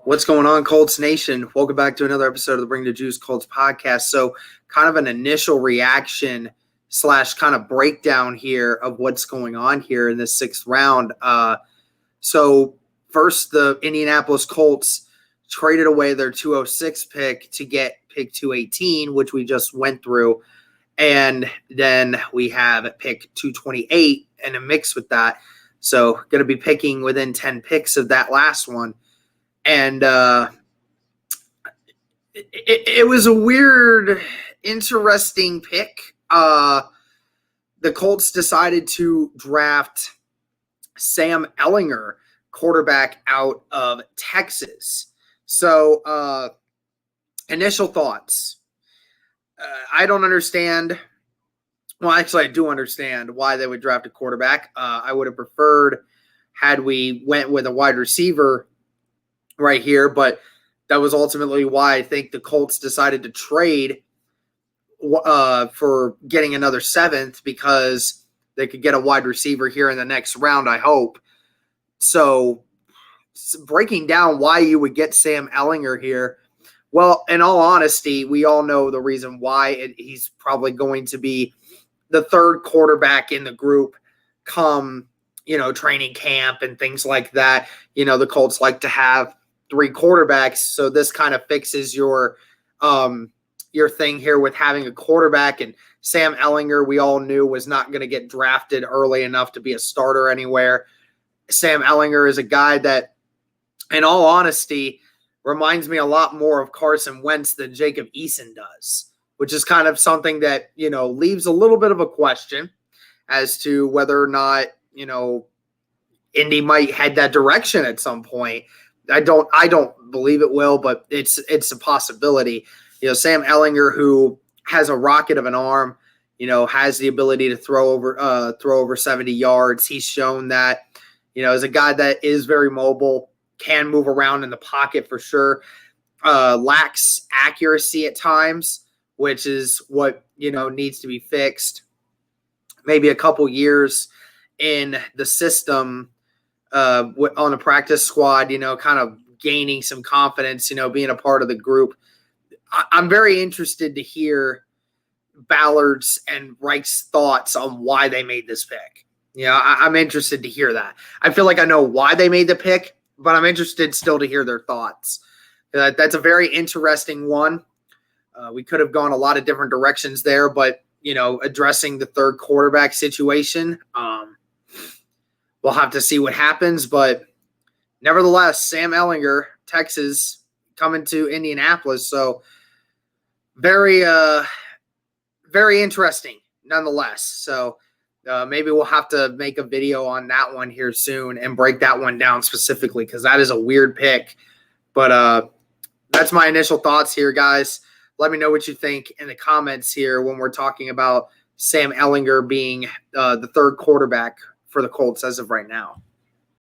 What's going on, Colts Nation? Welcome back to another episode of the Bring the Juice Colts podcast. So kind of an initial reaction / kind of breakdown here of what's going on here in this sixth round. So first, the Indianapolis Colts traded away their 206 pick to get pick 218, which we just went through. And then we have pick 228 and a mix with that. So going to be picking within 10 picks of that last one. And it was a weird, interesting pick. The Colts decided to draft Sam Ehlinger, quarterback out of Texas. So initial thoughts. I don't understand. Well, actually, I do understand why they would draft a quarterback. I would have preferred had we went with a wide receiver right here, but that was ultimately why I think the Colts decided to trade for getting another seventh, because they could get a wide receiver here in the next round, I hope. So breaking down why you would get Sam Ehlinger here, well, in all honesty, we all know the reason why. He's probably going to be the third quarterback in the group come, training camp and things like that. The Colts like to have three quarterbacks, so this kind of fixes your thing here with having a quarterback. And Sam Ehlinger, we all knew, was not going to get drafted early enough to be a starter anywhere. Sam Ehlinger is a guy that, in all honesty, reminds me a lot more of Carson Wentz than Jacob Eason does, which is kind of something that, leaves a little bit of a question as to whether or not, Indy might head that direction at some point. I don't believe it will, but it's a possibility. Sam Ehlinger, who has a rocket of an arm, has the ability to throw over 70 yards. He's shown that, is a guy that is very mobile, can move around in the pocket for sure. Lacks accuracy at times, which is what, needs to be fixed. Maybe a couple years in the system, on a practice squad, kind of gaining some confidence, being a part of the group. I'm very interested to hear Ballard's and Reich's thoughts on why they made this pick. I'm interested to hear that. I feel like I know why they made the pick, but I'm interested still to hear their thoughts. That's a very interesting one. We could have gone a lot of different directions there, but, addressing the third quarterback situation, we'll have to see what happens. But nevertheless, Sam Ehlinger, Texas, coming to Indianapolis. So very, very interesting nonetheless. So maybe we'll have to make a video on that one here soon and break that one down specifically, because that is a weird pick. But that's my initial thoughts here, guys. Let me know what you think in the comments here when we're talking about Sam Ehlinger being the third quarterback for the Colts as of right now.